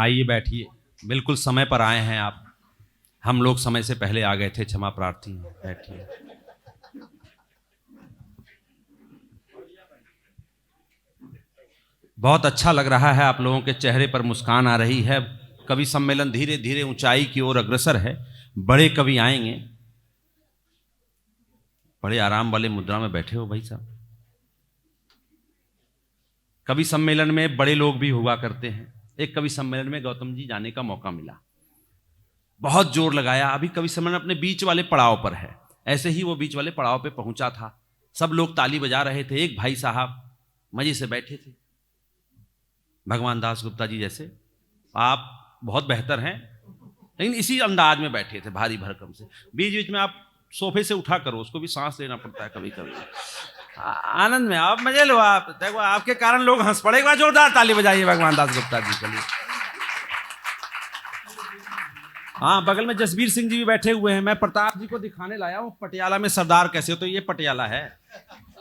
आइए बैठिए, बिल्कुल समय पर आए हैं आप। हम लोग समय से पहले आ गए थे, क्षमा प्रार्थी हैं। बैठिए। बहुत अच्छा लग रहा है, आप लोगों के चेहरे पर मुस्कान आ रही है। कवि सम्मेलन धीरे धीरे ऊंचाई की ओर अग्रसर है। बड़े कवि आएंगे। बड़े आराम वाले मुद्रा में बैठे हो भाई साहब। कवि सम्मेलन में बड़े लोग भी हुआ करते हैं। एक कवि सम्मेलन में गौतम जी जाने का मौका मिला, बहुत जोर लगाया। अभी कवि सम्मेलन अपने बीच वाले पड़ाव पर है। ऐसे ही वो बीच वाले पड़ाव पे पहुंचा था, सब लोग ताली बजा रहे थे। एक भाई साहब मजे से बैठे थे, भगवान दास गुप्ता जी जैसे। आप बहुत बेहतर हैं, लेकिन इसी अंदाज में बैठे थे भारी भरकम से। बीच बीच में आप सोफे से उठा करो, उसको भी सांस लेना पड़ता है कभी कभी। आनंद में आप मजे लो। आप देखो, आपके कारण लोग हंस पड़े। एक बार जोरदार ताली बजाइए भगवान दास गुप्ता जी के लिए। हाँ, बगल में जसबीर सिंह जी भी बैठे हुए हैं। मैं प्रताप जी को दिखाने लाया हूँ पटियाला में सरदार कैसे हो। तो ये पटियाला है,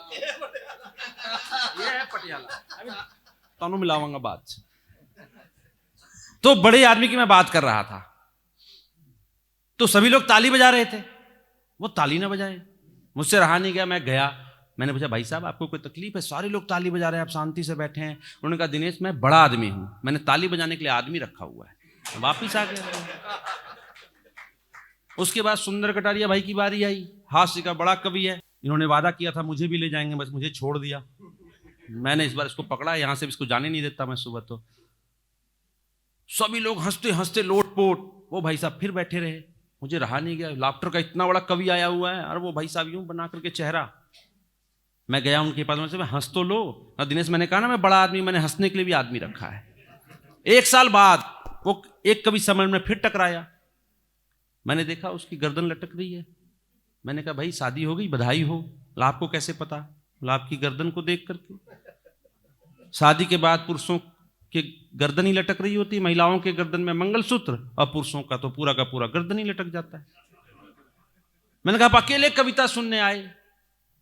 ये है पटियाला। अभी दोनों मिलाऊंगा बात। तो बड़े आदमी की मैं बात कर रहा था, तो सभी लोग ताली बजा रहे थे, वो ताली ना बजाए। मुझसे रहा नहीं गया, मैं गया। मैंने पूछा, भाई साहब आपको कोई तकलीफ है? सारे लोग ताली बजा रहे हैं, आप शांति से बैठे हैं। उन्होंने कहा, दिनेश मैं बड़ा आदमी हूं, मैंने ताली बजाने के लिए आदमी रखा हुआ है। वापिस आ गया। उसके बाद सुंदर कटारिया भाई की बारी आई। हास्य का बड़ा कवि है। इन्होंने वादा किया था मुझे भी ले जाएंगे, बस मुझे छोड़ दिया। मैंने इस बार इसको पकड़ा, यहां से इसको जाने नहीं देता मैं सुबह। तो सभी लोग हंसते हंसते लोटपोट। वो भाई साहब फिर बैठे रहे, मुझे रहा नहीं गया। लाफ्टर का इतना बड़ा कवि आया हुआ है, और वो भाई साहब यूं बना करके चेहरा। मैं गया उनके पास, में हंस तो लो ना दिनेश। मैंने कहा ना मैं बड़ा आदमी, मैंने हंसने के लिए भी आदमी रखा है। एक साल बाद वो एक कवि सम्मेलन में फिर टकराया। मैंने देखा उसकी गर्दन लटक रही है। मैंने कहा, भाई शादी हो गई, बधाई हो। आपको कैसे पता? आपकी गर्दन को देख करके। शादी के बाद पुरुषों की गर्दन ही लटक रही होती, महिलाओं के गर्दन में मंगलसूत्र, और पुरुषों का तो पूरा का पूरा गर्दन ही लटक जाता है। मैंने कहा, आप अकेले कविता सुनने आए।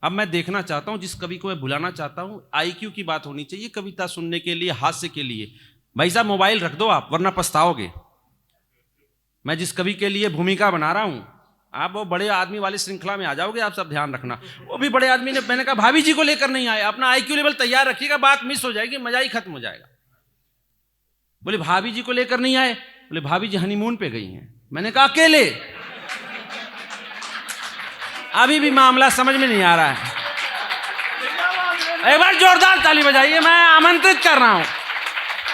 अब मैं देखना चाहता हूं, जिस कवि को मैं बुलाना चाहता हूं, आईक्यू की बात होनी चाहिए कविता सुनने के लिए, हास्य के लिए। भाई साहब मोबाइल रख दो आप, वरना पछताओगे। मैं जिस कवि के लिए भूमिका बना रहा हूं, आप वो बड़े आदमी वाली श्रृंखला में आ जाओगे। आप सब ध्यान रखना। वो भी बड़े आदमी ने, मैंने कहा भाभी जी को लेकर नहीं आए, अपना आईक्यू लेवल तैयार रखिएगा, बात मिस हो जाएगी, मजा ही खत्म हो जाएगा। बोले भाभी जी को लेकर नहीं आए? बोले भाभी जी हनीमून पे गई हैं। मैंने कहा अकेले? अभी भी मामला समझ में नहीं आ रहा है। एक बार जोरदार ताली बजाइए। मैं आमंत्रित कर रहा हूं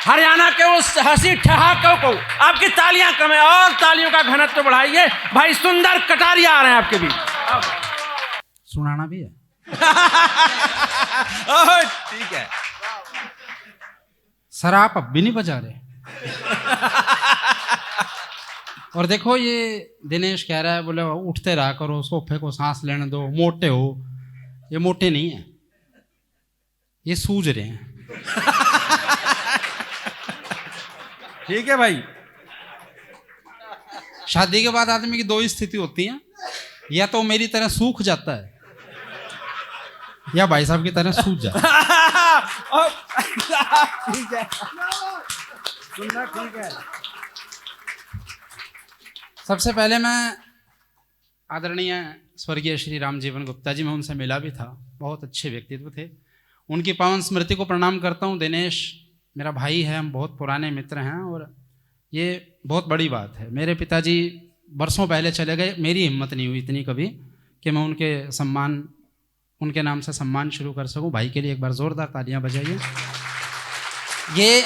हरियाणा के उस हंसी ठहाकों को। आपकी तालियां कम है, और तालियों का घनत्व तो बढ़ाइए। भाई सुंदर कटारिया आ रहे हैं आपके बीच। सुनाना भी है। ठीक है सर, आप अब भी नहीं बजा रहे। और देखो, ये दिनेश कह रहा है, बोले उठते रहा करो, सोफे को सांस लेने दो, मोटे हो। ये मोटे नहीं है, ये सूझ रहे हैं। ठीक है भाई। शादी के बाद आदमी की दो ही स्थिति होती है, या तो मेरी तरह सूख जाता है, या भाई साहब की तरह सूझ जाता है। ठीक है, सुनना ठीक है। सबसे पहले मैं आदरणीय स्वर्गीय श्री राम जीवन गुप्ता जी, मैं उनसे मिला भी था, बहुत अच्छे व्यक्तित्व थे। उनकी पावन स्मृति को प्रणाम करता हूँ। दिनेश मेरा भाई है, हम बहुत पुराने मित्र हैं, और ये बहुत बड़ी बात है। मेरे पिताजी बरसों पहले चले गए, मेरी हिम्मत नहीं हुई इतनी कभी कि मैं उनके नाम से सम्मान शुरू कर सकूं। भाई के लिए एक बार जोरदार तालियां बजाइए। ये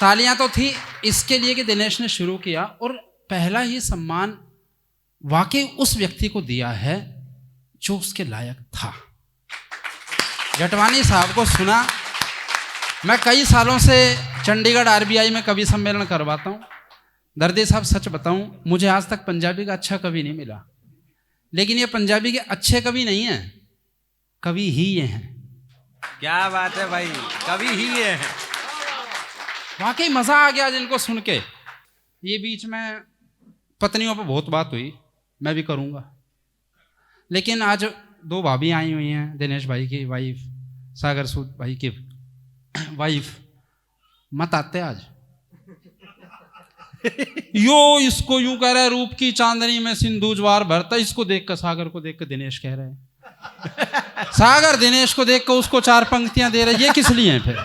तालियां तो थी इसके लिए कि दिनेश ने शुरू किया, और पहला ही सम्मान वाकई उस व्यक्ति को दिया है जो उसके लायक था। जटवानी साहब को सुना। मैं कई सालों से चंडीगढ़ आरबीआई में कवि सम्मेलन करवाता हूँ। दर्दी साहब सच बताऊं, मुझे आज तक पंजाबी का अच्छा कवि नहीं मिला। लेकिन ये पंजाबी के अच्छे कवि नहीं हैं, कवि ही ये हैं। क्या बात है भाई, कवि ही ये हैं। वाकई मजा आ गया जिनको सुन के। ये बीच में पत्नियों पर बहुत बात हुई, मैं भी करूँगा। लेकिन आज दो भाभी आई हुई हैं, दिनेश भाई की वाइफ, सागर सूद भाई की वाइफ। मत आते आज, यो इसको यूं कह रहा है, रूप की चांदनी में सिंधु ज्वार भरता, इसको देख कर सागर को देख कर दिनेश कह रहे हैं। सागर दिनेश को देख कर उसको 4 पंक्तियां दे रहे, ये किस लिए हैं फिर?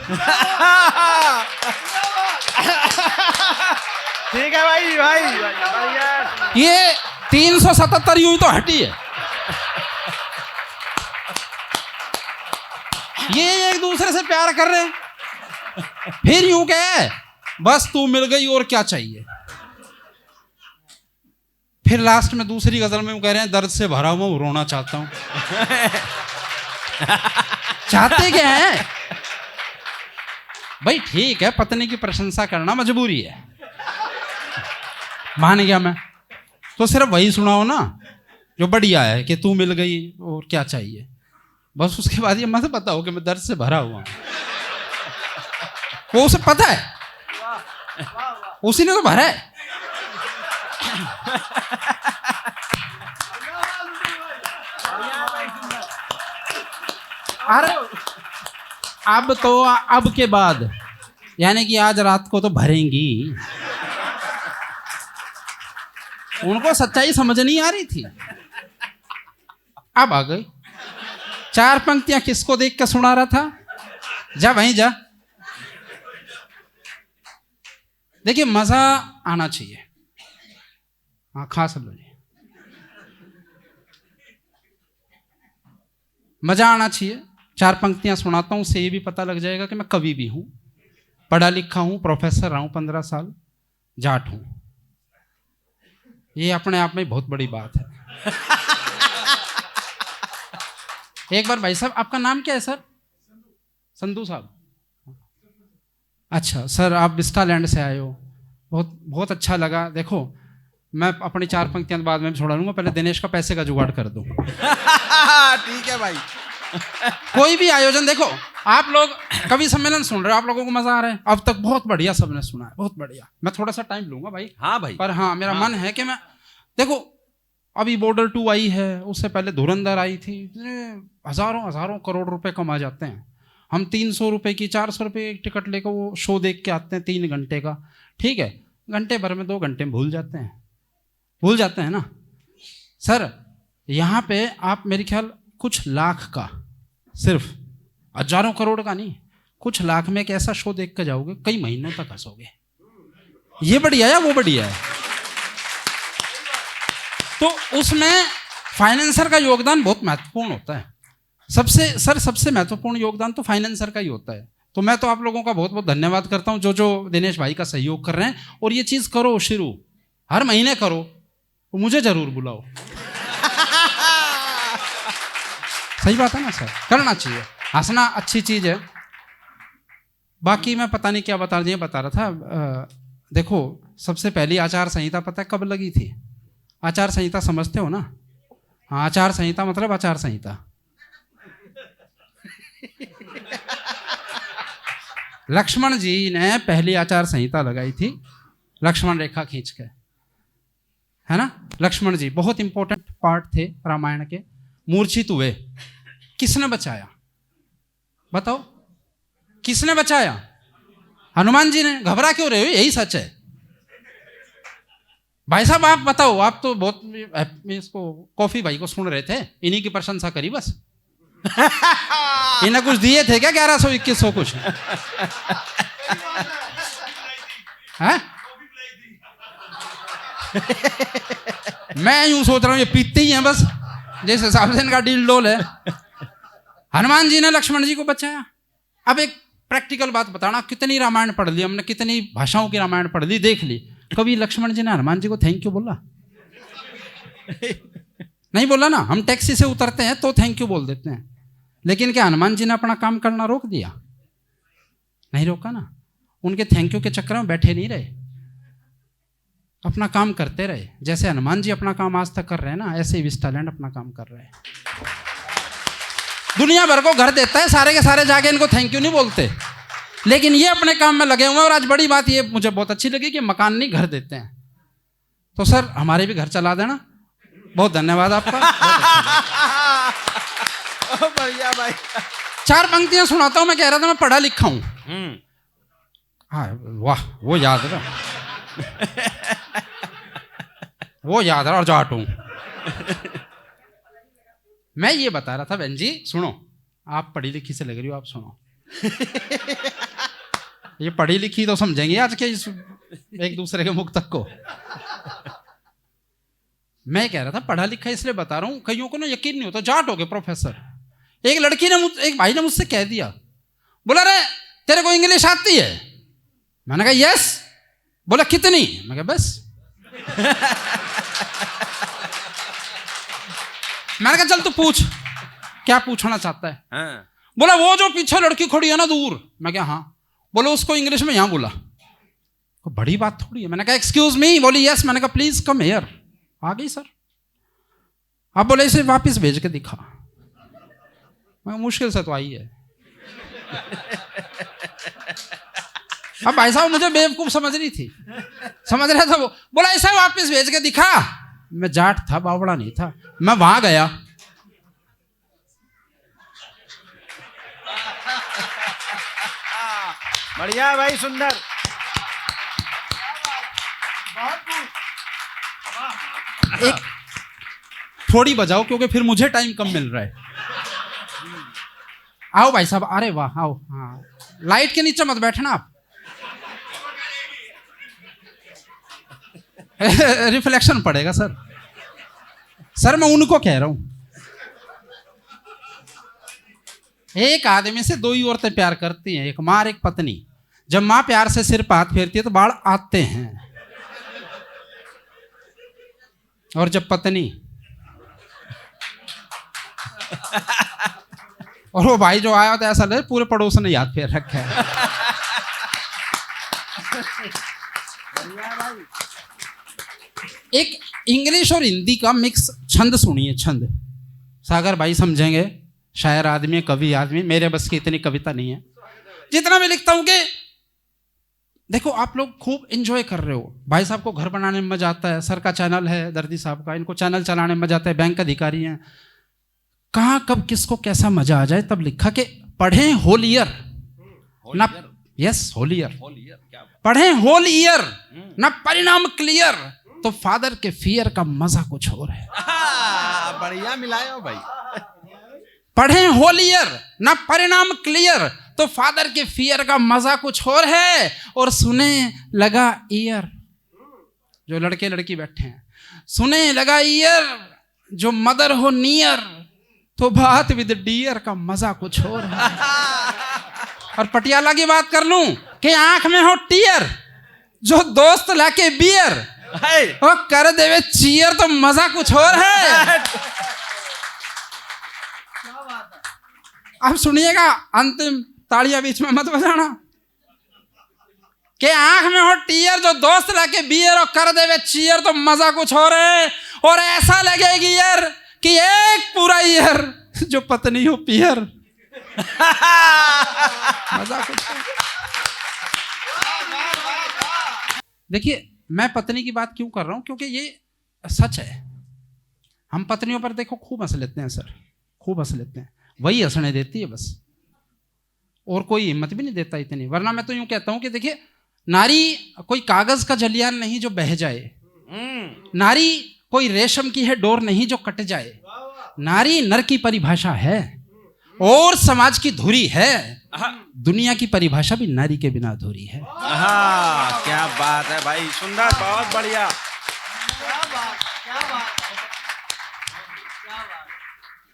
ठीक है भाई बढ़िया। ये 377 यूं तो हटी है। ये एक दूसरे से प्यार कर रहे हैं, फिर यूं कहे बस तू मिल गई और क्या चाहिए। फिर लास्ट में दूसरी गजल में कह रहे हैं, दर्द से भरा हुआ रोना चाहता हूं। चाहते क्या है भाई? ठीक है, पत्नी की प्रशंसा करना मजबूरी है, मान गया मैं, तो सिर्फ वही सुनाओ ना जो बढ़िया है कि तू मिल गई और क्या चाहिए। बस उसके बाद ये मत बताओ कि मैं दर्द से भरा हुआ हूं। वो उसे पता है, उसी ने तो भरा है। अरे अब के बाद यानी कि आज रात को तो भरेंगी। उनको सच्चाई समझ नहीं आ रही थी, अब आ गई। 4 पंक्तियां किसको देख के सुना रहा था? जा वहीं जा। देखिए मजा आना चाहिए। हाँ खा सब लोग, मजा आना चाहिए। 4 पंक्तियां सुनाता हूं, उससे ये भी पता लग जाएगा कि मैं कवि भी हूं, पढ़ा लिखा हूं, प्रोफेसर रहा हूं 15 साल, जाट हूं। ये अपने आप में बहुत बड़ी बात है। एक बार भाई साहब, आपका नाम क्या है सर? संधू साहब। अच्छा सर, आप विस्टालैंड से आए हो, बहुत बहुत अच्छा लगा। देखो मैं अपनी 4 पंक्तियां बाद में छोड़ा लूंगा, पहले दिनेश का पैसे का जुगाड़ कर दूं। ठीक है भाई। कोई भी आयोजन, देखो आप लोग कवि सम्मेलन सुन रहे हो, आप लोगों को मजा आ रहा है, अब तक बहुत बढ़िया सबने सुना है, बहुत बढ़िया। मैं थोड़ा सा टाइम लूंगा भाई। हाँ भाई, पर हाँ मेरा मन है कि मैं, देखो अभी बॉर्डर 2 आई है, उससे पहले धुरंधर आई थी, हजारों करोड़ रुपए कमा जाते हैं। हम 300 रुपए की, 400 रुपए की टिकट लेकर वो शो देख के आते हैं 3 घंटे का, ठीक है, घंटे भर में 2 घंटे में भूल जाते हैं ना सर। यहाँ पे आप मेरे ख्याल कुछ लाख का, सिर्फ हजारों करोड़ का नहीं, कुछ लाख में एक ऐसा शो देख कर जाओगे, कई महीनों तक हंसोगे। ये बढ़िया है, वो बढ़िया है। तो उसमें फाइनेंसर का योगदान बहुत महत्वपूर्ण होता है। सबसे महत्वपूर्ण योगदान तो फाइनेंसर का ही होता है। तो मैं तो आप लोगों का बहुत बहुत धन्यवाद करता हूं, जो दिनेश भाई का सहयोग कर रहे हैं। और ये चीज करो शुरू, हर महीने करो, तो मुझे जरूर बुलाओ। सही बात है ना सर, करना चाहिए, हंसना अच्छी चीज है। बाकी मैं पता नहीं क्या बता रहा था। देखो सबसे पहली आचार संहिता पता है कब लगी थी? आचार संहिता समझते हो ना? हाँ, आचार संहिता मतलब आचार संहिता। लक्ष्मण जी ने पहली आचार संहिता लगाई थी, लक्ष्मण रेखा खींच के, है ना। लक्ष्मण जी बहुत इंपॉर्टेंट पार्ट थे रामायण के। मूर्छित हुए, किसने बचाया? बताओ, किसने बचाया? हनुमान जी ने। घबरा क्यों रहे हो? यही सच है भाई साहब। आप बताओ, आप तो बहुत इसको कॉफी भाई को सुन रहे थे, इन्हीं की प्रशंसा करी बस। इन्हें कुछ दिए थे क्या? 1100-2100 कुछ है? मैं यूं सोच रहा हूं ये पीते ही हैं बस, जिस हिसाब से इनका डील डोल है। हनुमान जी ने लक्ष्मण जी को बचाया। अब एक प्रैक्टिकल बात बताना, कितनी रामायण पढ़ ली हमने, कितनी भाषाओं की रामायण पढ़ ली, देख ली, कभी लक्ष्मण जी ने हनुमान जी को थैंक यू बोला? नहीं बोला ना। हम टैक्सी से उतरते हैं तो थैंक यू बोल देते हैं, लेकिन क्या हनुमान जी ने अपना काम करना रोक दिया? नहीं रोका ना। उनके थैंक यू के चक्कर में बैठे नहीं रहे, अपना काम करते रहे। जैसे हनुमान जी अपना काम आज तक कर रहे हैं ना, ऐसे ही विस्टालैंड अपना काम कर रहे हैं। दुनिया भर को घर देता है, सारे के सारे जाके इनको थैंक यू नहीं बोलते, लेकिन ये अपने काम में लगे हुए हैं। और आज बड़ी बात ये मुझे बहुत अच्छी लगी कि मकान नहीं घर देते हैं। तो सर हमारे भी घर चला देना। बहुत धन्यवाद आपका। बढ़िया भाई। 4 पंक्तियां सुनाता हूं। मैं कह रहा था मैं पढ़ा लिखा हूं। हाँ वाह, वो याद है। वो याद रहा और जाट हूं। मैं ये बता रहा था बहन जी, सुनो, आप पढ़ी लिखी से लग रही हो, आप सुनो। ये पढ़ी लिखी तो समझेंगे आज के इस एक दूसरे के मुख तक को। मैं कह रहा था पढ़ा लिखा इसलिए बता रहा हूं, कईयों को ना यकीन नहीं होता, जाट हो गए प्रोफेसर। एक लड़की ने एक भाई ने मुझसे कह दिया, बोला रे तेरे को इंग्लिश आती है? मैंने कहा यस। बोला कितनी? मैं कहा बस। मैंने कहा चल तू पूछ, क्या पूछना चाहता है? हाँ। बोला वो जो पीछे लड़की खड़ी है ना दूर। मैं क्या? हाँ। बोलो उसको इंग्लिश में यहां बोला। बड़ी बात थोड़ी है। मैंने कहा एक्सक्यूज मी। बोली यस। मैंने कहा प्लीज कम हियर। आ गई सर। अब बोले इसे वापस भेज के दिखा। मैं मुश्किल से तो आई है। अब भाई साहब मुझे बेवकूफ समझ रही थी, समझ रहा था वो। बोला इसे वापस भेज के दिखा। मैं जाट था, बावड़ा नहीं था। मैं वहां गया, बढ़िया भाई, सुंदर। एक थोड़ी बजाओ क्योंकि फिर मुझे टाइम कम मिल रहा है। आओ भाई साहब। अरे वाह, आओ। हाँ, लाइट के नीचे मत बैठना आप। रिफ्लेक्शन पड़ेगा सर। सर मैं उनको कह रहा हूं, एक आदमी से दो ही औरतें प्यार करती हैं, एक माँ और एक पत्नी। जब माँ प्यार से सिर पर हाथ फेरती है तो बाढ़ आते हैं, और जब पत्नी और वो भाई जो आया तो ऐसा लगे पूरे पड़ोस ने याद फेर रखा है। एक इंग्लिश और हिंदी का मिक्स छंद सुनिए, छंद। सागर भाई समझेंगे, शायर आदमी है, कवि आदमी। मेरे बस की इतनी कविता नहीं है। जितना मैं लिखता हूं कि देखो आप लोग खूब एंजॉय कर रहे हो। भाई साहब को घर बनाने में मजा आता है, सर का चैनल है, दर्दी साहब का, इनको चैनल चलाने में मजा आता है, बैंक अधिकारी हैं। कहाँ कब किसको कैसा मजा आ जाए तब लिखा कि पढ़ें होल ईयर ना, यस होल ईयर, पढ़ें होल ईयर ना परिणाम क्लियर, तो फादर के फियर का मजा कुछ और है। बढ़िया मिलाए हो भाई। पढ़ें होल ईयर ना परिणाम क्लियर, तो फादर के फियर का मजा कुछ और है। और सुने लगा ईयर, जो लड़के लड़की बैठे हैं, सुने लगा ईयर, जो मदर हो नियर, तो बात विद डियर का मजा कुछ और है। और पटियाला की बात कर लूं कि आंख में हो टीयर, जो दोस्त लाके बियर और कर देवे चीयर, तो मजा कुछ और है। अब सुनिएगा, अंतिम तालियां बीच में मत बजाना। कि आंख में हो टीयर, जो दोस्त लाके बियर और कर देवे चीयर, तो मजा कुछ और है। और ऐसा लगेगी यार कि एक पूरा ईयर, जो पत्नी हो पियर, मजा कुछ है। देखिए मैं पत्नी की बात क्यों कर रहा हूं, क्योंकि ये सच है। हम पत्नियों पर देखो खूब हंस लेते हैं सर, खूब हंस लेते हैं। वही हंसने देती है बस, और कोई हिम्मत भी नहीं देता इतनी। वरना मैं तो यूं कहता हूं कि देखिए, नारी कोई कागज का जलियान नहीं जो बह जाए, नारी कोई रेशम की है डोर नहीं जो कट जाए। नारी नर की परिभाषा है और समाज की धुरी है। दुनिया की परिभाषा भी नारी के बिना अधूरी है। हाँ, क्या बात है भाई, सुंदर, बहुत बढ़िया।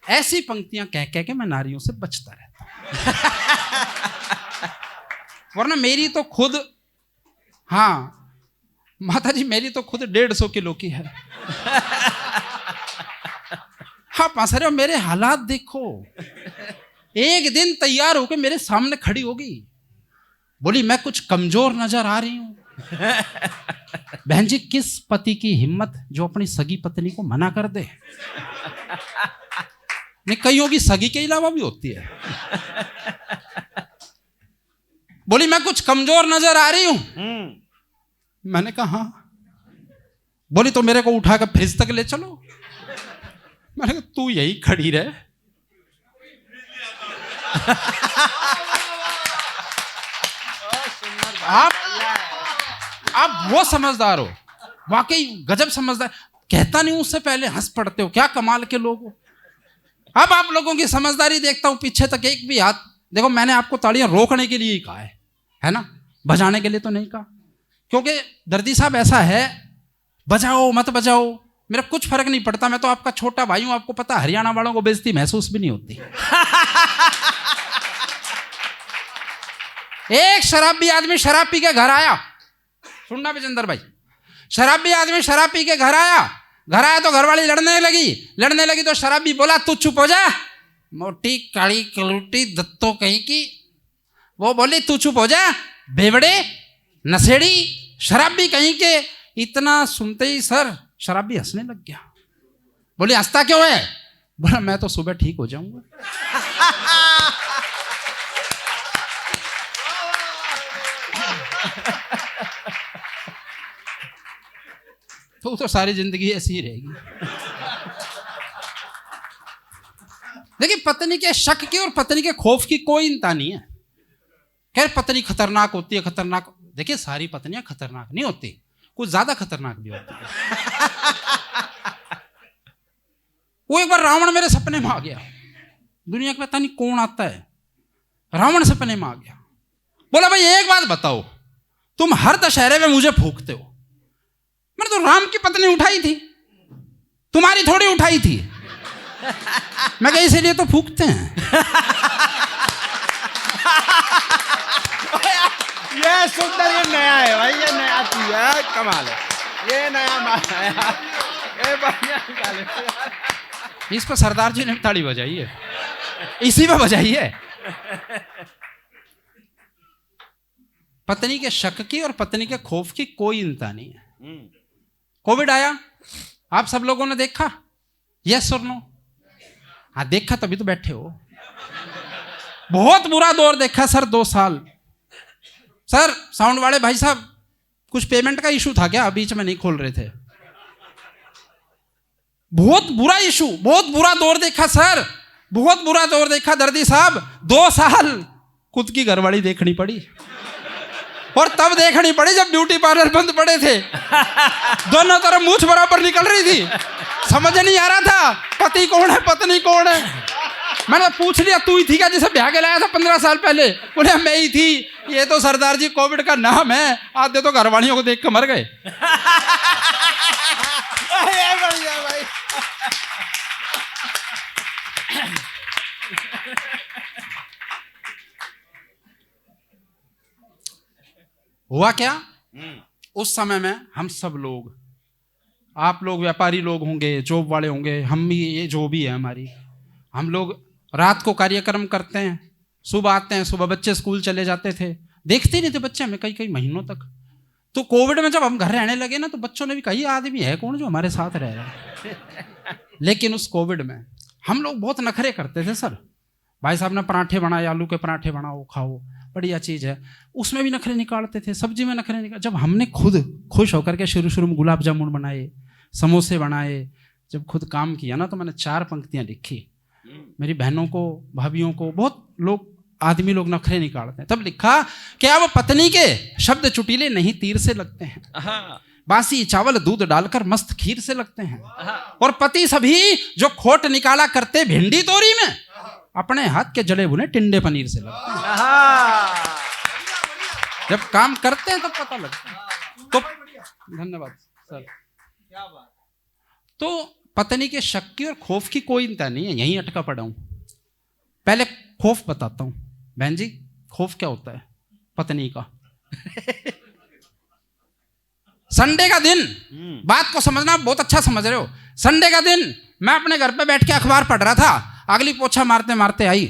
ऐसी पंक्तियां कह कह के मैं नारियों से बचता रहता हूं। वरना मेरी तो खुद, हाँ माता जी, मेरी तो खुद 150 किलो की है। हाँ हंस रहे हो, मेरे हालात देखो। एक दिन तैयार होकर मेरे सामने खड़ी होगी, बोली मैं कुछ कमजोर नजर आ रही हूं। बहन जी, किस पति की हिम्मत जो अपनी सगी पत्नी को मना कर दे। नहीं, कईयों की सगी के अलावा भी होती है। बोली मैं कुछ कमजोर नजर आ रही हूं। मैंने कहा हाँ। बोली तो मेरे को उठाकर फ्रिज तक ले चलो। मैंने कहा तू यही खड़ी रहे। आप वो समझदार हो, वाकई गजब समझदार। देखता नहीं उससे पहले हंस पड़ते हो, क्या कमाल के लोग हो। अब आप लोगों की समझदारी देखता हूं, पीछे तक एक भी हाथ। देखो मैंने आपको तालियां रोकने के लिए ही कहा है ना, बजाने के लिए तो नहीं कहा। क्योंकि दर्दी साहब ऐसा है, बजाओ मत बजाओ मेरा कुछ फर्क नहीं पड़ता, मैं तो आपका छोटा भाई हूं। आपको पता हरियाणा वालों को बेइज्जती महसूस भी नहीं होती। एक शराबी आदमी शराब पी के घर आया, सुनना विजेंद्र भाई, शराबी आदमी शराब पी के घर आया तो घरवाली लड़ने लगी तो शराबी बोला तू चुप हो जा, मोटी काली कलूटी दत्तो कहीं की। वो बोली तू चुप हो जा बेवड़े नशेड़ी शराबी कहीं के। इतना सुनते ही सर शराबी हंसने लग गया। बोली हंसता क्यों है? बोला मैं तो सुबह ठीक हो जाऊंगा। तो सारी जिंदगी ऐसी ही रहेगी। देखिए पत्नी के शक की और पत्नी के खौफ की कोई इंता नहीं है। खैर पत्नी खतरनाक होती है, खतरनाक, देखिए सारी पत्नियां खतरनाक नहीं होती, कुछ ज्यादा खतरनाक भी होती है। वो एक बार रावण मेरे सपने में आ गया, दुनिया का पता नहीं कौन आता है, रावण सपने में आ गया। बोला भाई एक बात बताओ, तुम हर दशहरे में मुझे फूकते हो, मैंने तो राम की पत्नी उठाई थी, तुम्हारी थोड़ी उठाई थी। मैं कहा इसीलिए तो फूकते हैं। ये सुंदर, ये नया है भाई, ये नया चीज है, कमाल है, ये नया माल है यार, ये बढ़िया निकाले। इस पर सरदार जी ने ताली बजाई है, इसी पे बजाई है। पत्नी के शक की और पत्नी के खौफ की कोई इंता नहीं है। कोविड आया, आप सब लोगों ने देखा, यस और नो? हाँ देखा तभी तो बैठे हो। बहुत बुरा दौर देखा सर, 2 साल। सर साउंड वाले भाई साहब, कुछ पेमेंट का इशू था क्या? बीच में नहीं खोल रहे थे। बहुत बुरा इशू, बहुत बुरा दौर देखा सर, बहुत बुरा दौर देखा दर्दी साहब। 2 साल खुद की घरवाली देखनी पड़ी, और तब देखनी पड़ी जब ब्यूटी पार्लर बंद पड़े थे। दोनों तरफ मूंछ बराबर निकल रही थी, समझ नहीं आ रहा था पति कौन है पत्नी कौन है। मैंने पूछ लिया तू ही थी क्या जिसे ब्याह के लाया था 15 साल पहले? बोले मैं ही थी। ये तो सरदार जी कोविड का नाम है, आधे तो घरवालियों को देख के मर गए। भाई हुआ क्या, उस समय में हम सब लोग, आप लोग व्यापारी लोग होंगे, जॉब वाले होंगे, हम भी, ये जो भी है हमारी, हम लोग रात को कार्यक्रम करते हैं, सुबह आते हैं, सुबह बच्चे स्कूल चले जाते थे, देखते नहीं थे बच्चे हमें कई कई महीनों तक। तो कोविड में जब हम घर रहने लगे ना, तो बच्चों ने भी कहा ये आदमी है कौन जो हमारे साथ रह रहा है। लेकिन उस कोविड में हम लोग बहुत नखरे करते थे सर। भाई साहब ने पराठे बनाए, आलू के पराठे बनाओ खाओ, बढ़िया चीज़ है, उसमें भी नखरे निकालते थे, सब्जी में नखरे निकाल। जब हमने खुद खुश होकर के शुरू में गुलाब जामुन बनाए, समोसे बनाए, जब खुद काम किया ना, तो मैंने 4 पंक्तियां लिखी। मेरी बहनों को, भाभीयों को, बहुत लोग, आदमी लोग नखरे निकालते हैं। तब लिखा कि अब पत्नी के शब्द चुटीले नहीं तीर से लगते हैं, बासी चावल दूध डालकर मस्त खीर से लगते हैं, और पति सभी जो खोट निकाला करते भिंडी तोरी में, अपने हाथ के जले भुने टिंडे पनीर से लगते हैं। जब काम करते हैं तब पता लगता है। तो धन्यवाद सर। तो पत्नी के शक की और खौफ की कोई इंतहा नहीं है, यहीं अटका पड़ा हूं। पहले खौफ बताता हूं बहन जी, खौफ क्या होता है पत्नी का। संडे का दिन, बात को समझना, बहुत अच्छा समझ रहे हो। संडे का दिन मैं अपने घर पे बैठ के अखबार पढ़ रहा था, अगली पोछा मारते मारते आई,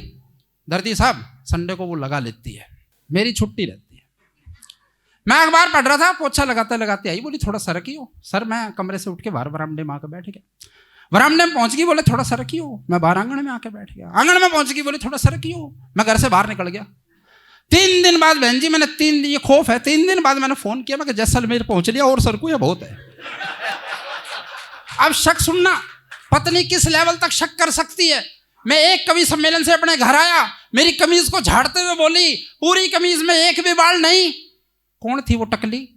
दर्दी साहब संडे को वो लगा लेती है, मेरी छुट्टी रहती है। मैं अखबार पढ़ रहा था, पोछा लगाते लगाते आई, बोली थोड़ा सरकी हो। सर मैं कमरे से उठ के बाहर बरामदे में आकर बैठ गया। बरामदे में पहुंच गई, बोले थोड़ा सरकी हो। मैं बाहर आंगन में आके बैठ गया। आंगन में पहुंच गई, बोले थोड़ा सरकी हो। मैं घर से बाहर निकल गया। 3 दिन बाद बहन जी, मैंने 3 दिन, ये खौफ है, 3 दिन बाद मैंने फोन किया, मैं जैसलमेर पहुंच लिया और सरकू या बहुत है। अब शक सुनना, पत्नी किस लेवल तक शक कर सकती है। मैं एक कवि सम्मेलन से अपने घर आया, मेरी कमीज को झाड़ते हुए बोली, पूरी कमीज में एक भी बाल नहीं। कौन थी वो टकली?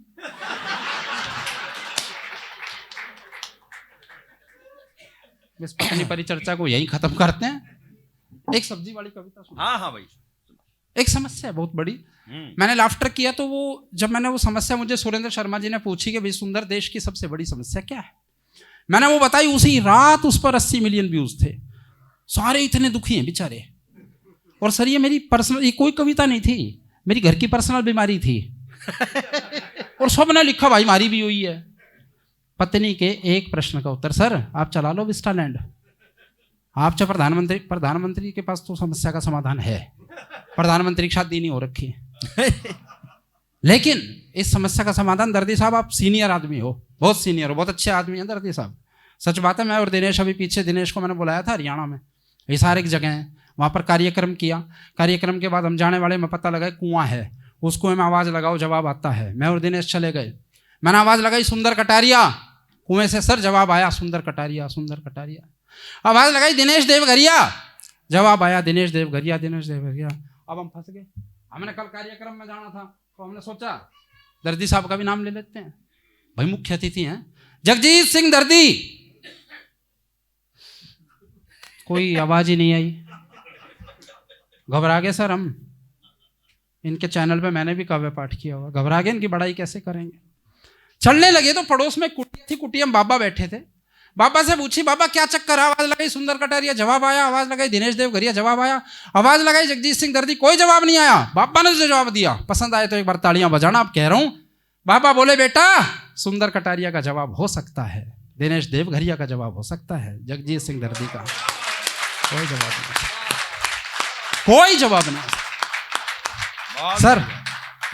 इस पत्नी परिचर्चा को यहीं खत्म करते हैं। एक सब्जी वाली कविता सुनो। हाँ हाँ भाई। एक समस्या है बहुत बड़ी। मैंने लाफ्टर किया तो वो जब मैंने वो समस्या मुझे सुरेंद्र शर्मा जी ने पूछी कि भाई सुंदर देश की सबसे बड़ी समस्या क्या है, मैंने वो बताई, उसी रात उस पर 80 मिलियन व्यूज थे। सारे इतने दुखी हैं बेचारे। और सर ये मेरी पर्सनल, ये कोई कविता नहीं थी, मेरी घर की पर्सनल बीमारी थी। और सबने लिखा भाई मारी भी हुई है। पत्नी के एक प्रश्न का उत्तर, सर आप चला लो विस्टालैंड, आप चाहे प्रधानमंत्री के पास तो समस्या का समाधान है, प्रधानमंत्री की शादी नहीं हो रखी लेकिन इस समस्या का समाधान, दर्दी साहब आप सीनियर आदमी हो, बहुत सीनियर हो, बहुत अच्छे आदमी हैं दर्दी साहब। सच बात है, मैं और दिनेश अभी पीछे, दिनेश को मैंने बुलाया था हरियाणा में, हिसार एक जगह है, वहाँ पर कार्यक्रम किया। कार्यक्रम के बाद हम जाने वाले में पता लगा कुआं है, उस कुएं में आवाज़ लगाओ जवाब आता है। मैं और दिनेश चले गए, मैंने आवाज़ लगाई सुंदर कटारिया, कुएं से सर जवाब आया सुंदर कटारिया, सुंदर कटारिया। आवाज़ लगाई दिनेश देवघरिया, जवाब आया दिनेश देवघरिया, दिनेश देवघरिया। अब हम फंस गए। हमने कल कार्यक्रम में जाना था तो हमने सोचा दर्दी साहब का भी नाम ले लेते हैं, भाई मुख्य अतिथि हैं जगजीत सिंह दर्दी। कोई आवाज ही नहीं आई, घबरा गए सर हम। इनके चैनल पे मैंने भी काव्य पाठ किया हुआ, घबरा गए, इनकी बड़ाई कैसे करेंगे। चलने लगे तो पड़ोस में कुटिया थी, कुटिया में बाबा बैठे थे। बाबा से पूछी, बाबा क्या चक्कर, आवाज लगाई सुंदर कटारिया, जवाब आया, आवाज लगाई दिनेश देवघरिया, जवाब आया, आवाज लगाई जगजीत सिंह दर्दी, कोई जवाब नहीं आया। बाबा ने जो जवाब दिया, पसंद आए तो एक बार तालियां बजाना, आप कह रहा हूं। बाबा बोले, बेटा सुंदर कटारिया का जवाब हो सकता है, दिनेश देवघरिया का जवाब हो सकता है, जगजीत सिंह दर्दी का कोई जवाब नहीं, कोई जवाब नहीं। सर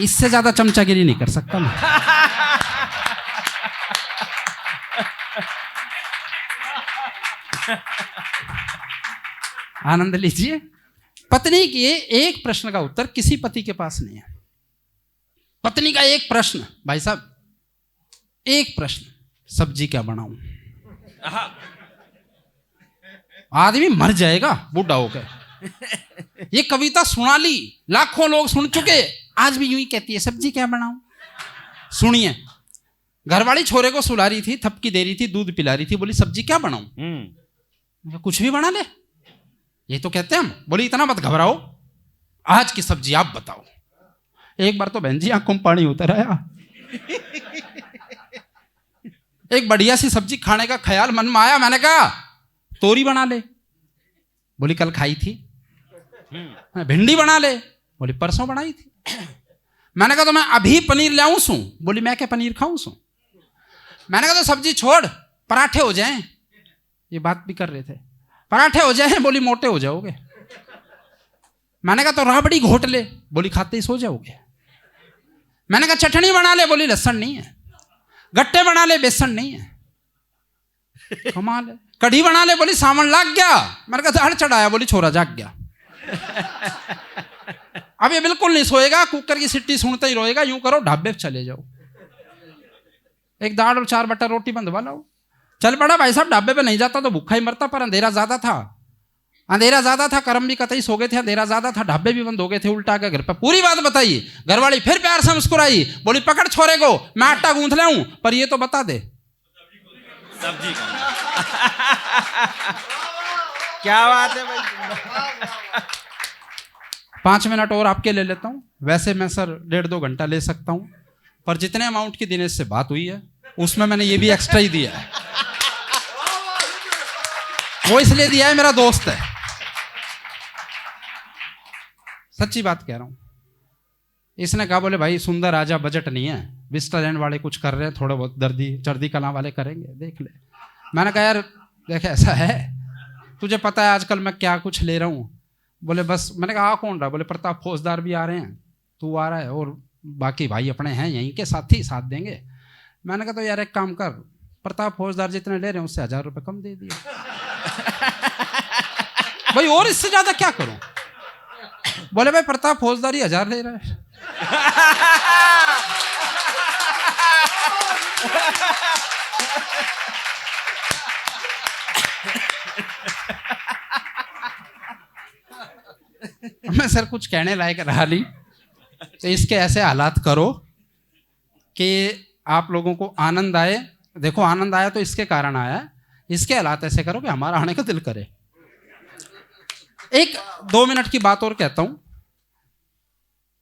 इससे ज्यादा चमचागिरी नहीं कर सकता मैं। आनंद लीजिए। पत्नी के एक प्रश्न का उत्तर किसी पति के पास नहीं है। पत्नी का एक प्रश्न, भाई साहब एक प्रश्न, सब्जी क्या बनाऊं। आदमी मर जाएगा बूढ़ा होकर। ये कविता सुना ली, लाखों लोग सुन चुके, आज भी यूं ही कहती है सब्जी क्या बनाऊं। सुनिए, घरवाली छोरे को सुला रही थी, थपकी दे रही थी, दूध पिला रही थी, बोली सब्जी क्या बनाऊं। कुछ भी बना ले, ये तो कहते हैं हम। बोली इतना मत घबराओ, आज की सब्जी आप बताओ। एक बार तो बहन जी आंखों में पानी उतर आया। एक बढ़िया सी सब्जी खाने का ख्याल मन में आया, मैंने कहा तोरी बना ले। बोली कल खाई थी। भिंडी बना ले। बोली परसों बनाई थी। मैंने कहा तो मैं अभी पनीर लाऊं सू। बोली मैं क्या पनीर खाऊं सू। मैंने कहा तो सब्जी छोड़, पराठे हो जाएं। ये बात भी कर रहे थे, पराठे हो जाएं। बोली मोटे हो जाओगे। मैंने कहा तो राबड़ी घोट ले। बोली खाते ही सो जाओगे। मैंने कहा चटनी बना ले। बोली लहसुन नहीं है। गट्टे बना ले, बेसन नहीं है। कमाल है। कढ़ी बना ले। बोली सावन लग गया। मैंने कहा दाढ़ चढ़ाया। बोली छोरा जाग गया। अब ये बिल्कुल नहीं सोएगा, कुकर की सीटी सुनते ही रोएगा। यूं करो ढाबे पे चले जाओ, एक दाल और 4 बटर रोटी बंधवा लाओ। चल पड़ा भाई साहब, ढाबे पे नहीं जाता तो भूखा ही मरता, पर अंधेरा ज्यादा था। अंधेरा ज्यादा था, कर्म भी कतई सो गए थे, अंधेरा ज्यादा था, ढाबे भी बंद हो गए थे। उल्टा के घर पे पूरी बात बताई। घरवाली फिर प्यार से मुस्कुराई। बोली पकड़ छोरे को, मैं आटा गूंथ लाऊं, पर ये तो बता दे सब्जी क्या बात है भाई। 5 मिनट और आपके ले लेता हूं। वैसे मैं सर 1.5-2 घंटा ले सकता हूं, पर जितने अमाउंट की दिनेश से बात हुई है उसमें मैंने ये भी एक्स्ट्रा ही दिया है। वो इसलिए दिया है, मेरा दोस्त है, सच्ची बात कह रहा हूं। इसने कहा बोले भाई सुंदर आजा, बजट नहीं है, विस्टालैंड वाले कुछ कर रहे हैं, थोड़ा बहुत दर्दी चर्दी कला वाले करेंगे, देख ले। मैंने कहा यार देख ऐसा है, तुझे पता है आजकल मैं क्या कुछ ले रहा हूं। बोले बस। मैंने कहा कौन रहा। बोले प्रताप फौजदार भी आ रहे हैं, तू आ रहा है, और बाकी भाई अपने हैं यहीं के साथी, साथ देंगे। मैंने कहा तो यार एक काम कर, प्रताप फौजदार जितने ले रहे हैं उससे 1000 रुपये कम दे दिए। भाई और इससे ज्यादा क्या करूं। बोले भाई प्रताप फौजदार ही 1000 ले रहा है। मैं सर कुछ कहने लायक रहा नहीं, तो इसके ऐसे हालात करो कि आप लोगों को आनंद आए। देखो आनंद आया तो इसके कारण आया इसके हालात ऐसे करो कि हमारा आने का दिल करे। एक 2 मिनट की बात और कहता हूं,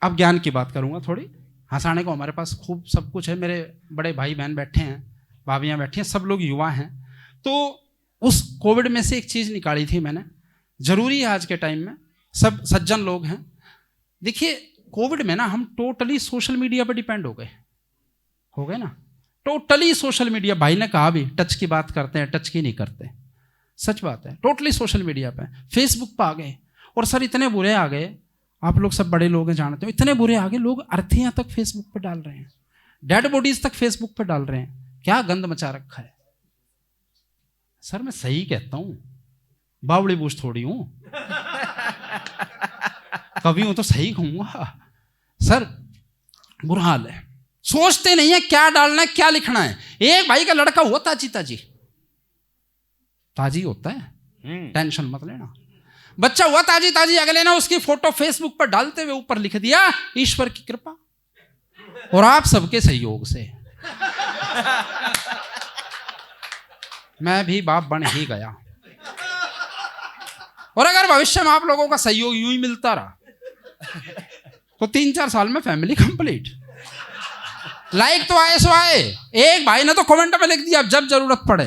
अब ज्ञान की बात करूंगा थोड़ी। हंसाने को हमारे पास खूब सब कुछ है, मेरे बड़े भाई बहन बैठे हैं, भाभियां बैठी हैं, सब लोग युवा हैं। तो उस कोविड में से एक चीज निकाली थी मैंने, जरूरी है आज के टाइम में, सब सज्जन लोग हैं। देखिए कोविड में ना हम टोटली सोशल मीडिया पर डिपेंड हो गए ना, टोटली सोशल मीडिया। भाई ने कहा भी टच की बात करते हैं, टच की नहीं करते, सच बात है। टोटली सोशल मीडिया पे, फेसबुक पे आ गए। और सर इतने बुरे आ गए, आप लोग सब बड़े लोग हैं जानते हो, इतने बुरे आ गए, लोग अर्थियां तक फेसबुक पे डाल रहे हैं, डेड बॉडीज तक फेसबुक पे डाल रहे हैं। क्या गंद मचा रखा है। सर मैं सही कहता हूं, बावड़ी बूझ थोड़ी हूं, कभी हूं तो सही कहूंगा। सर बुरा हाल है, सोचते नहीं है क्या डालना है क्या लिखना है। एक भाई का लड़का हुआ ताजी होता है, टेंशन मत लेना। बच्चा हुआ ताजी, अगले ना उसकी फोटो फेसबुक पर डालते हुए ऊपर लिख दिया ईश्वर की कृपा और आप सबके सहयोग से मैं भी बाप बन ही गया। और अगर भविष्य में आप लोगों का सहयोग यूं ही मिलता रहा तो 3-4 साल में फैमिली कंप्लीट। लाइक तो आए सो आए। एक भाई ने तो कमेंट में लिख दिया जब जरूरत पड़े।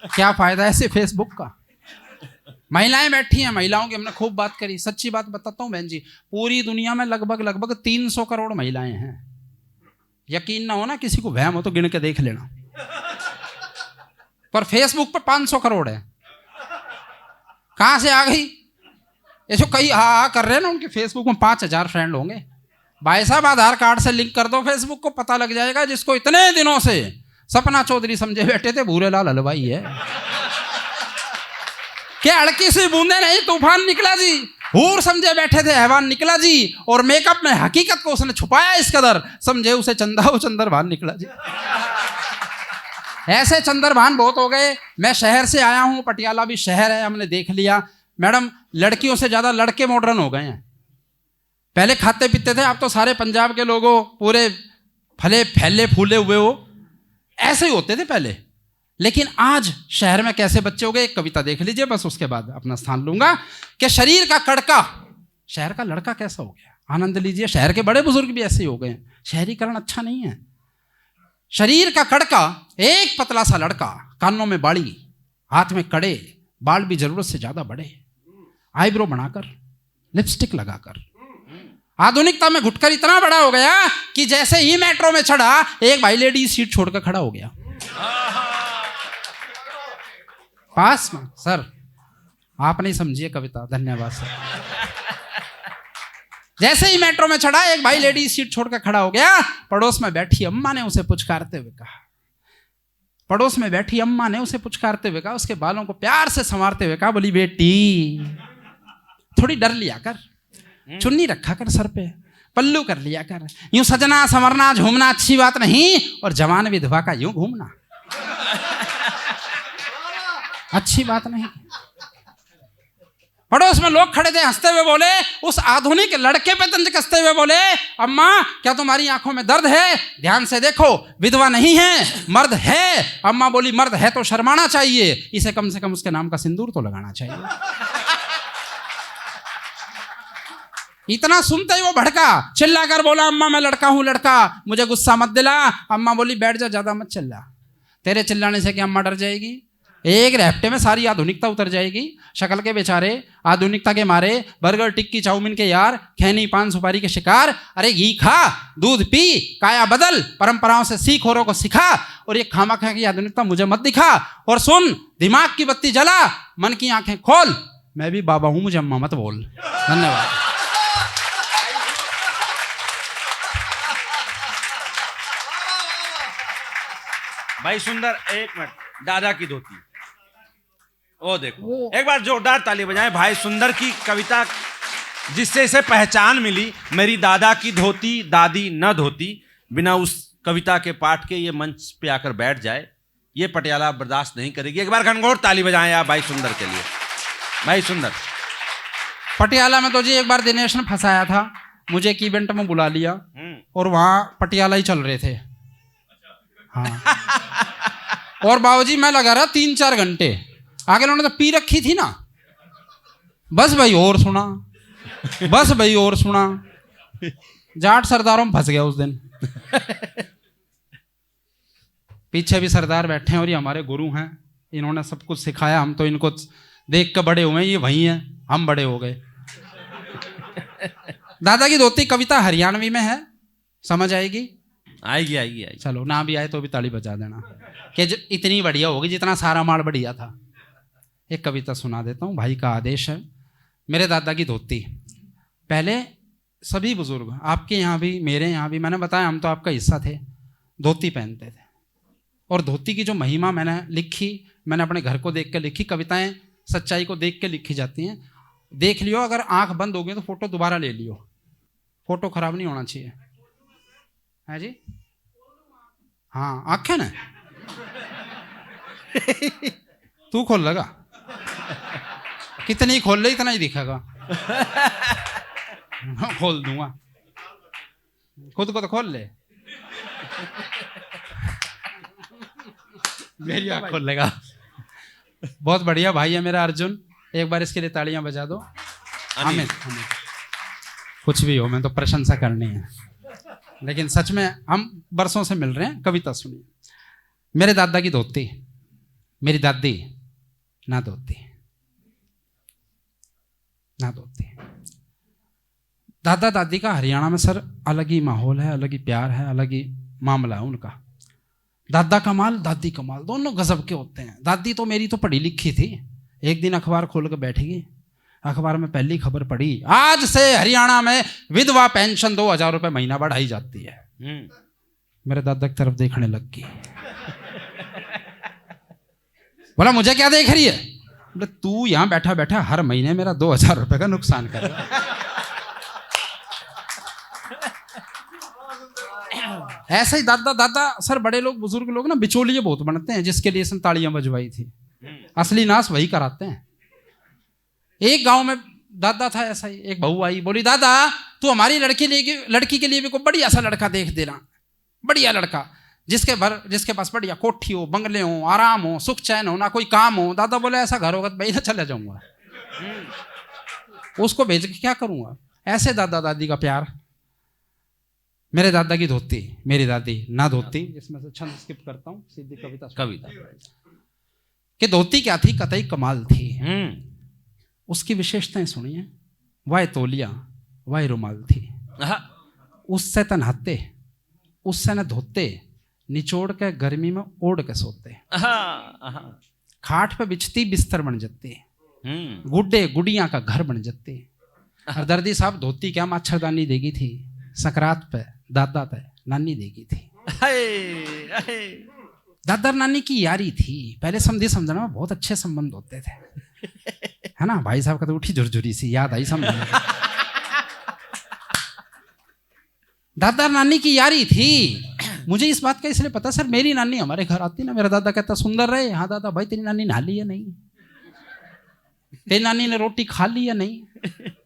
क्या फायदा है ऐसे फेसबुक का। महिलाएं बैठी हैं, महिलाओं की हमने खूब बात करी। सच्ची बात बताता हूं बहन जी, पूरी दुनिया में लगभग 300 करोड़ महिलाएं हैं। यकीन ना हो ना, किसी को वहम हो तो गिन के देख लेना। पर फेसबुक पे 500 करोड़ है। कहां से आ गई? ये जो कई हा कर रहे हैं ना, उनके फेसबुक में 5000 फ्रेंड होंगे। भाई साहब आधार कार्ड से लिंक कर दो फेसबुक को, पता लग जाएगा जिसको इतने दिनों से सपना चौधरी समझे बैठे थे, भूरेलाल हलवाई है। क्या हड़की सी बूंदे नहीं, तूफान निकला जी। हूर समझे बैठे थे, हैवान निकला जी। और मेकअप में हकीकत को उसने छुपाया इस कदर, समझे उसे चंदा हो चंद्रभान निकला जी। ऐसे चंद्रभान बहुत हो गए। मैं शहर से आया हूं, पटियाला भी शहर है, हमने देख लिया। मैडम लड़कियों से ज्यादा लड़के मॉडर्न हो गए हैं। पहले खाते पीते थे, अब तो सारे पंजाब के लोगों पूरे फैले फूले हुए हो, ऐसे ही होते थे पहले। लेकिन आज शहर में कैसे बच्चे हो गए, एक कविता देख लीजिए बस, उसके बाद अपना स्थान लूंगा। कि शरीर का कड़का शहर का लड़का कैसा हो गया, आनंद लीजिए। शहर के बड़े बुजुर्ग भी ऐसे ही हो गए। शहरीकरण अच्छा नहीं है। शरीर का कड़का, एक पतला सा लड़का, कानों में बाड़ी, हाथ में कड़े, बाल भी जरूरत से ज्यादा बड़े, आईब्रो बनाकर, लिपस्टिक लगाकर, आधुनिकता में घुटकर इतना बड़ा हो गया कि जैसे ही मेट्रो में चढ़ा एक भाई लेडी सीट छोड़कर खड़ा हो गया पास में। सर आप नहीं समझिए कविता, धन्यवाद सर। जैसे ही मेट्रो में चढ़ा एक भाई लेडी सीट छोड़कर खड़ा हो गया। पड़ोस में बैठी अम्मा ने उसे पुचकारते हुए कहा, पड़ोस में बैठी अम्मा ने उसे पुचकारते हुए कहा, उसके बालों को प्यार से संवारते हुए कहा, बोली बेटी थोड़ी डर लिया कर, चुन्नी रखा कर सर पे, पल्लू कर लिया कर। यूं सजना संवरना झूमना अच्छी बात नहीं, और जवान विधवा का यूं घूमना अच्छी बात नहीं। पड़ोस में लोग खड़े थे, हंसते हुए बोले, उस आधुनिक लड़के पे तंज कसते हुए बोले, अम्मा क्या तुम्हारी आंखों में दर्द है? ध्यान से देखो, विधवा नहीं है, मर्द है। अम्मा बोली, मर्द है तो शर्माना चाहिए, इसे कम से कम उसके नाम का सिंदूर तो लगाना चाहिए। इतना सुनते ही वो भड़का, चिल्लाकर बोला, अम्मा मैं लड़का हूं, लड़का, मुझे गुस्सा मत दिला। अम्मा बोली, बैठ जा, ज्यादा मत चिल्ला, तेरे चिल्लाने से क्या अम्मा डर जाएगी? एक रैप्टे में सारी आधुनिकता उतर जाएगी। शक्ल के बेचारे आधुनिकता के मारे बर्गर टिक्की चाउमीन के यार, खैनी पान सुपारी के शिकार। अरे घी खा, दूध पी, काया बदल, परंपराओं से सीख, औरों को सिखा, और ये खामा खा की आधुनिकता मुझे मत दिखा। और सुन, दिमाग की बत्ती जला, मन की आंखें खोल, मैं भी बाबा हूं, मुझे अम्मा मत बोल। धन्यवाद। भाई सुंदर, एक मिनट, दादा की धोती, ओ देखो, एक बार जोरदार ताली बजाएं भाई सुंदर की कविता, जिससे इसे पहचान मिली। मेरी दादा की धोती दादी न धोती, बिना उस कविता के पाठ के ये मंच पे आकर बैठ जाए, ये पटियाला बर्दाश्त नहीं करेगी। एक बार घनघोर ताली बजाएं आप भाई सुंदर के लिए। भाई सुंदर पटियाला में तो जी एक बार दिनेश ने फंसाया था। मुझे एक इवेंट में बुला लिया और वहां पटियाला ही चल रहे थे। हाँ। और बाबूजी मैं लगा रहा 3-4 घंटे, आगे उन्होंने तो पी रखी थी ना, बस भाई और सुना, बस भाई और सुना। जाट सरदारों में फंस गया उस दिन। पीछे भी सरदार बैठे हैं और ये हमारे गुरु हैं, इन्होंने सब कुछ सिखाया, हम तो इनको देख के बड़े हुए हैं, ये वही हैं, हम बड़े हो गए। दादा की धोती कविता हरियाणवी में है, समझ आएगी? आएगी आएगी आएगी। चलो ना भी आए तो भी ताली बजा देना कि इतनी बढ़िया होगी जितना सारा माल बढ़िया था। एक कविता सुना देता हूँ, भाई का आदेश है। मेरे दादा की धोती, पहले सभी बुजुर्ग आपके यहाँ भी मेरे यहाँ भी, मैंने बताया हम तो आपका हिस्सा थे, धोती पहनते थे। और धोती की जो महिमा मैंने लिखी, मैंने अपने घर को देख के लिखी। कविताएं सच्चाई को देख के लिखी जाती हैं। देख लियो, अगर आंख बंद हो गई तो फोटो दोबारा ले लियो, फोटो खराब नहीं होना चाहिए, है जी? हाँ आंखें ना तू खोल लगा, कितनी खोल ले इतना ही दिखेगा। खोल दूंगा, खुद को तो खोल ले, मेरी आंख खोल लेगा। बहुत बढ़िया भाई है मेरा अर्जुन, एक बार इसके लिए तालियां बजा दो। हमें कुछ भी हो, मैं तो प्रशंसा करनी है, लेकिन सच में हम बरसों से मिल रहे हैं। कविता सुनिए। मेरे दादा की धोती, मेरी दादी ना धोती ना धोती। दादा दादी का हरियाणा में सर अलग ही माहौल है, अलग ही प्यार है, अलग ही मामला है उनका। दादा कमाल दादी कमाल, दोनों गजब के होते हैं। दादी तो मेरी तो पढ़ी लिखी थी, एक दिन अखबार खोल के बैठेगी, अखबार में पहली खबर पढ़ी, आज से हरियाणा में विधवा पेंशन 2000 रुपए महीना बढ़ाई जाती है। मेरे दादा की तरफ देखने लग गई, बोला मुझे क्या देख रही है? बोले तू यहां बैठा बैठा हर महीने मेरा 2000 रुपए का नुकसान कर रहा है। ऐसा ही दादा दादा सर, बड़े लोग बुजुर्ग लोग ना बिचौलिए बहुत बनते हैं, जिसके लिए इसने तालियां बजवाई थी, असली नाश वही कराते हैं। एक गांव में दादा था ऐसा ही, एक बहू आई, बोली दादा तू हमारी लड़की के लिए भी कोई बढ़िया सा लड़का देख देना, बढ़िया लड़का जिसके पास बढ़िया कोठी हो, बंगले हो, आराम हो, सुख चैन हो, ना कोई काम हो। दादा बोले ऐसा घर होगा तो भाई ना चले जाऊंगा, उसको भेज के क्या करूंगा। ऐसे दादा दादी का प्यार। मेरे दादा की धोती, मेरी दादी ना धोती। इसमें से छंद स्किप करता हूँ, सीधी कविता कि धोती क्या थी, कतई कमाल थी। उसकी विशेषताएं सुनिए। वह तौलिया वह रुमाल थी, उससे त नहाते, उससे न धोते, निचोड़ के गर्मी में ओढ़ के सोते, खाट पे बिछती बिस्तर बन जाते, गुड्डे गुड़िया का घर बन जाते। और दर्दी साहब धोती क्या मच्छरदानी देगी थी, सकरात पे दादा पे नानी देगी थी। दादा नानी की यारी थी। पहले समझी समझना में बहुत अच्छे संबंध होते थे, है ना? भाई साहब का तो उठी झुरझुरी सी याद आई समझना। दादा नानी की यारी थी। मुझे इस बात का इसलिए पता, सर मेरी नानी हमारे घर आती ना, मेरा दादा कहता सुंदर रहे। हाँ दादा, भाई तेरी नानी नहा ली या नहीं, तेरी नानी ने रोटी खा ली या नहीं।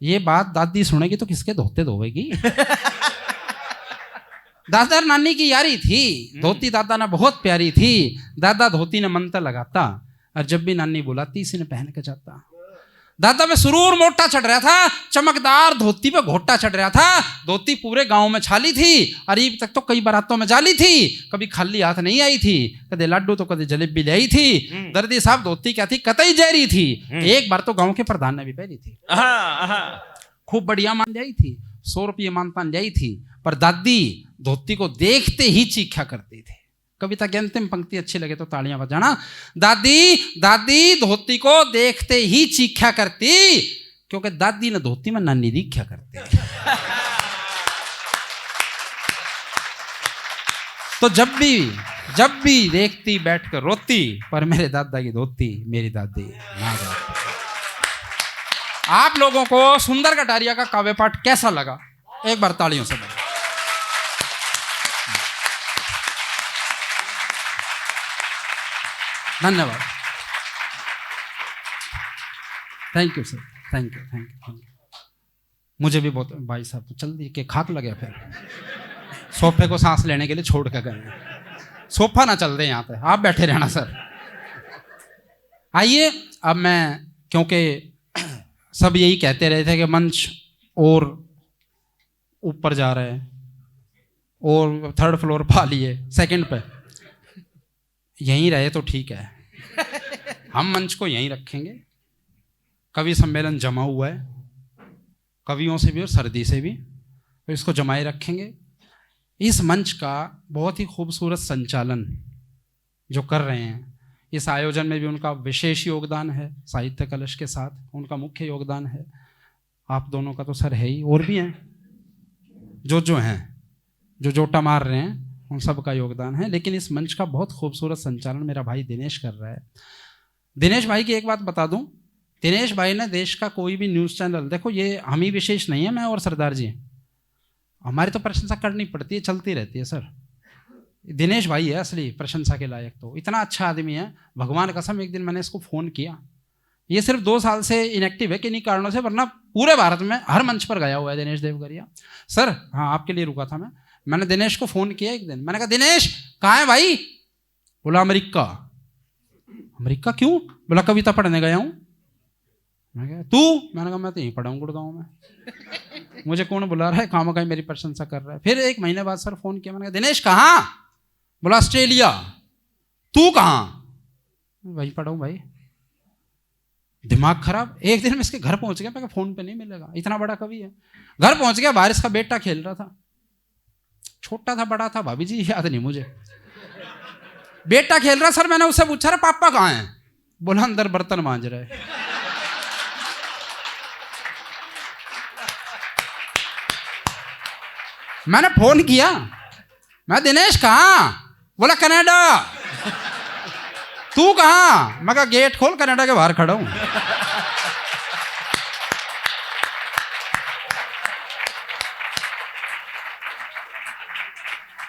ये बात दादी सुनेगी तो किसके धोते धोएगी। दादा नानी की यारी थी, धोती दादा ने बहुत प्यारी थी। दादा धोती ने मंत्र लगाता और जब भी नानी बुलाती इसी ने पहन के जाता। दादा पे सुरूर मोटा चढ़ रहा था, चमकदार धोती पे घोटा चढ़ रहा था। धोती पूरे गांव में छाली थी, अरीब तक तो कई बारातों में जाली थी। कभी खाली हाथ नहीं आई थी, कदे लड्डू तो कदे जलेबी ले आई थी। दर्दी साहब धोती क्या थी, कतई जहरी थी। एक बार तो गांव के प्रधान ने भी पहनी थी, खूब बढ़िया मान जाई थी, 100 रुपये मानतान जाई थी। पर दादी धोती को देखते ही चीखा करती थी। कविता की अंतिम पंक्ति अच्छी लगे तो तालियां बजाना। दादी धोती को देखते ही चीखा करती, क्योंकि दादी ने धोती में नानी दीख्या करती। तो जब भी देखती बैठकर रोती, पर मेरे दादा की धोती मेरी दादी ना धोती। आप लोगों को सुंदर कटारिया का काव्य पाठ कैसा लगा? एक बार तालियों से बजाओ। धन्यवाद, thank you sir, thank you. मुझे भी बहुत, भाई साहब तो चल दी के खाक लगे, फिर सोफे को सांस लेने के लिए छोड़ के गए, सोफा ना चल दे यहाँ पे, आप बैठे रहना सर। आइए अब मैं, क्योंकि सब यही कहते रहे थे कि मंच और ऊपर जा रहे हैं और 3rd फ्लोर पा लिए 2nd पे, यहीं रहे तो ठीक है, हम मंच को यहीं रखेंगे। कवि सम्मेलन जमा हुआ है, कवियों से भी और सर्दी से भी, तो इसको जमाए रखेंगे। इस मंच का बहुत ही खूबसूरत संचालन जो कर रहे हैं, इस आयोजन में भी उनका विशेष योगदान है, साहित्य कलश के साथ उनका मुख्य योगदान है। आप दोनों का तो सर है ही, और भी हैं जो हैं, जो जोटा मार रहे हैं, उन सब का योगदान है। लेकिन इस मंच का बहुत खूबसूरत संचालन मेरा भाई दिनेश कर रहा है। दिनेश भाई की एक बात बता दूं, दिनेश भाई ने देश का कोई भी न्यूज़ चैनल, देखो ये हम ही विशेष नहीं है, मैं और सरदार जी, हमारी तो प्रशंसा करनी पड़ती है, चलती रहती है सर। दिनेश भाई है असली प्रशंसा के लायक, तो इतना अच्छा आदमी है, भगवान कसम। एक दिन मैंने इसको फ़ोन किया, ये सिर्फ 2 साल से इनएक्टिव है किन्हीं कारणों से, वरना पूरे भारत में हर मंच पर गया हुआ है दिनेश देवगरिया सर। हाँ, आपके लिए रुका था मैंने दिनेश को फ़ोन किया एक दिन, मैंने कहा दिनेश कहाँ है भाई? बोला अमेरिका। अमेरिका क्यों? बोला कविता पढ़ने गया हूँ। मैं कहा तू? मैंने कहा मैं तो यहीं पढ़ा हूँ गुड़गांव में, मुझे कौन बुला रहा है, काम का मेरी प्रशंसा कर रहा है। फिर 1 महीने बाद सर फ़ोन किया, मैंने कहा दिनेश कहाँ? बोला ऑस्ट्रेलिया। तू कहाँ? वहीं पढ़ा हूँ भाई। दिमाग खराब। एक दिन मैं इसके घर पहुंच गया, मैं कहा फोन पे नहीं मिलेगा, इतना बड़ा कवि है। घर पहुंच गया, बारिश का बेटा खेल रहा था, छोटा था बड़ा था भाभी जी याद नहीं मुझे, बेटा खेल रहा। सर मैंने उससे पूछा पापा कहाँ हैं? बोला अंदर बर्तन मांज रहे। मैंने फोन किया, मैं दिनेश कहाँ? बोला कनाडा। तू कहाँ? मैं कहा गेट खोल, कनाडा के बाहर खड़ा हूं।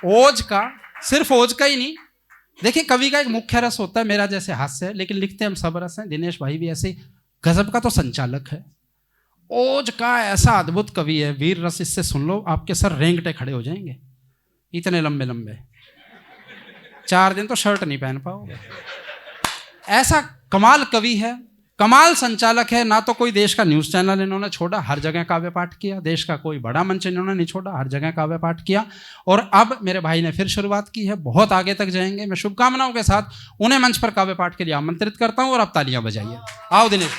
ओज का, सिर्फ ओज का ही नहीं, देखिए कवि का एक मुख्य रस होता है, मेरा जैसे हास्य है, लेकिन लिखते हम सब रस हैं। दिनेश भाई भी ऐसे गजब का तो संचालक है। ओज का ऐसा अद्भुत कवि है, वीर रस, इससे सुन लो आपके सर रेंगटे खड़े हो जाएंगे, इतने लंबे लंबे, 4 दिन तो शर्ट नहीं पहन पाओगे। ऐसा कमाल कवि है, कमाल संचालक है। ना तो कोई देश का न्यूज़ चैनल इन्होंने छोड़ा, हर जगह काव्य पाठ किया। देश का कोई बड़ा मंच इन्होंने नहीं छोड़ा, हर जगह काव्य पाठ किया। और अब मेरे भाई ने फिर शुरुआत की है, बहुत आगे तक जाएंगे। मैं शुभकामनाओं के साथ उन्हें मंच पर काव्य पाठ के लिए आमंत्रित करता हूं, और आप तालियां बजाइए। आओ दिनेश।